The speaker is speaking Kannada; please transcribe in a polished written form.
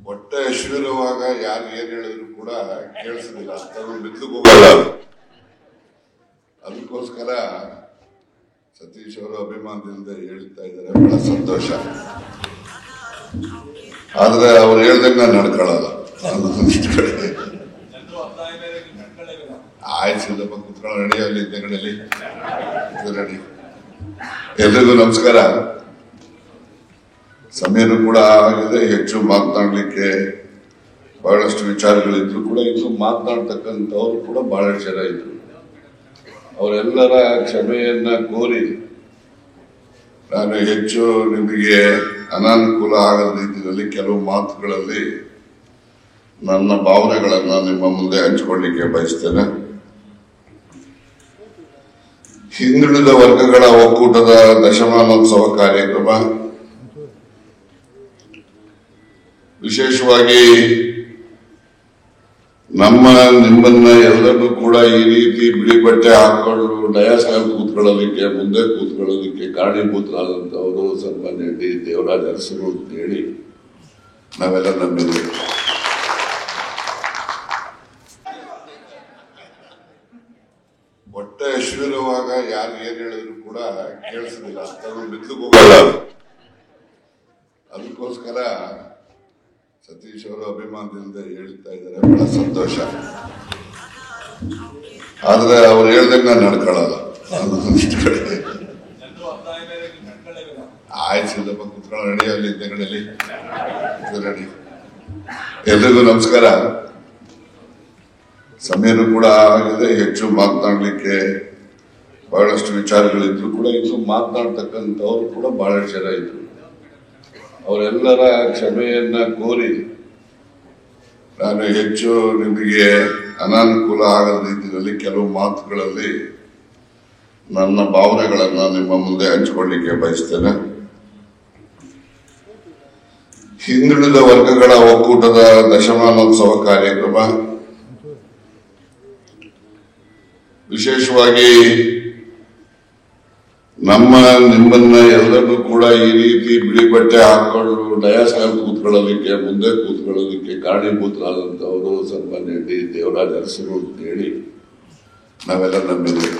ಹೊಟ್ಟೆ ಹಸಿವಿರುವಾಗ ಯಾರು ಏನ್ ಹೇಳಿದ್ರು ಕೂಡ ಕೇಳಿಸೋದಿಲ್ಲ, ಬಿದ್ದು ಹೋಗಲ್ಲ. ಅದಕ್ಕೋಸ್ಕರ ಸತೀಶ್ ಅವರು ಅಭಿಮಾನದಿಂದ ಹೇಳ್ತಾ ಇದ್ದಾರೆ, ಬಹಳ ಸಂತೋಷ. ಆದ್ರೆ ಅವ್ರು ಹೇಳ್ದಂಗೆ ನಾನು ನಡ್ಕೊಳ್ಳಲ್ಲ. ಆಯ್ತು ಸಿದ್ದಪ್ಪ, ಕುತ್ಕೊಳ್ಳೋ ರೆಡಿ ಅಲ್ಲಿ ತೆಗಡಲಿ ರೆಡಿ. ಎಲ್ರಿಗೂ ನಮಸ್ಕಾರ. ಸಮಯನೂ ಕೂಡ ಆಗಿದೆ, ಹೆಚ್ಚು ಮಾತನಾಡ್ಲಿಕ್ಕೆ ಬಹಳಷ್ಟು ವಿಚಾರಗಳಿದ್ರು ಕೂಡ ಇನ್ನು ಮಾತನಾಡ್ತಕ್ಕಂಥವ್ರು ಕೂಡ ಬಹಳಷ್ಟು ಜನ ಇದ್ರು. ಅವರೆಲ್ಲರ ಕ್ಷಮೆಯನ್ನ ಕೋರಿ ನಾನು ಹೆಚ್ಚು ನಿಮಗೆ ಅನಾನುಕೂಲ ಆಗದ ರೀತಿಯಲ್ಲಿ ಕೆಲವು ಮಾತುಗಳಲ್ಲಿ ನನ್ನ ಭಾವನೆಗಳನ್ನ ನಿಮ್ಮ ಮುಂದೆ ಹಂಚಿಕೊಳ್ಳಿಕ್ಕೆ ಬಯಸ್ತೇನೆ. ಹಿಂದುಳಿದ ವರ್ಗಗಳ ಒಕ್ಕೂಟದ ದಶಮಾನೋತ್ಸವ ಕಾರ್ಯಕ್ರಮ ವಿಶೇಷವಾಗಿ ನಿಮ್ಮನ್ನ ಎಲ್ಲರೂ ಕೂಡ ಈ ರೀತಿ ಬಿಳಿ ಬಟ್ಟೆ ಹಾಕೊಂಡು ಡಯಾಸ್ ಮೇಲೆ ಕೂತ್ಕೊಳ್ಳೋದಕ್ಕೆ, ಮುಂದೆ ಕೂತ್ಕೊಳ್ಳೋದಕ್ಕೆ ಕಾರಣೀಭೂತರಾದಂತವರು ಸನ್ಮಾನ್ಯ ಡಿ ದೇವರಾಜ್ ಅರಸರು ಅಂತ ಹೇಳಿ ನಾವೆಲ್ಲ ನಂಬಿದ್ದೇವೆ. ಹೊಟ್ಟೆ ಹಸಿವಿರುವಾಗ ಯಾರು ಏನ್ ಹೇಳಿದ್ರು ಕೂಡ ಕೇಳಿಸೋದಿಲ್ಲ, ಬಿದ್ದು ಹೋಗಲ್ಲ. ಅದಕ್ಕೋಸ್ಕರ ಸತೀಶ್ ಅವರು ಅಭಿಮಾನದಿಂದ ಹೇಳ್ತಾ ಇದ್ದಾರೆ, ಬಹಳ ಸಂತೋಷ. ಆದ್ರೆ ಅವ್ರು ಹೇಳ್ದಂಗೆ ನಾನು ನಡ್ಕೊಳ್ಳಲ್ಲ. ಆಯ್ತು ಸಿದ್ದಪ್ಪ, ಕುತ್ಕೊಳ್ಳೋ ರೆಡಿ ಅಲ್ಲಿ ತೆಗಡಲಿ ರೆಡಿ. ಎಲ್ರಿಗೂ ನಮಸ್ಕಾರ. ಸಮಯನೂ ಕೂಡ ಆಗಿದೆ, ಹೆಚ್ಚು ಮಾತನಾಡ್ಲಿಕ್ಕೆ ಬಹಳಷ್ಟು ವಿಚಾರಗಳಿದ್ರು ಕೂಡ ಇನ್ನು ಮಾತನಾಡ್ತಕ್ಕಂಥವ್ರು ಕೂಡ ಬಹಳಷ್ಟು ಜನ ಇದ್ರು. ಅವರೆಲ್ಲರ ಕ್ಷಮೆಯನ್ನ ಕೋರಿ ನಾನು ಹೆಚ್ಚು ನಿಮಗೆ ಅನಾನುಕೂಲ ಆಗದ ರೀತಿಯಲ್ಲಿ ಕೆಲವು ಮಾತುಗಳಲ್ಲಿ ನನ್ನ ಭಾವನೆಗಳನ್ನ ನಿಮ್ಮ ಮುಂದೆ ಹಂಚಿಕೊಳ್ಳಿಕ್ಕೆ ಬಯಸ್ತೇನೆ. ಹಿಂದುಳಿದ ವರ್ಗಗಳ ಒಕ್ಕೂಟದ ದಶಮಾನೋತ್ಸವ ಕಾರ್ಯಕ್ರಮ ವಿಶೇಷವಾಗಿ ನಿಮ್ಮನ್ನ ಎಲ್ಲರೂ ಕೂಡ ಈ ರೀತಿ ಬಿಳಿ ಬಟ್ಟೆ ಹಾಕೊಂಡು ಡಯಾಸ್ ಮೇಲೆ ಕೂತ್ಕೊಳ್ಳೋದಕ್ಕೆ, ಮುಂದೆ ಕೂತ್ಕೊಳ್ಳೋದಕ್ಕೆ ಕಾರಣೀಭೂತರಾದಂತವರು ಸನ್ಮಾನ್ಯ ಡಿ ದೇವರಾಜ್ ಅರಸರು ಅಂತ ಹೇಳಿ ನಾವೆಲ್ಲ ನಂಬಿದ್ದೇವೆ.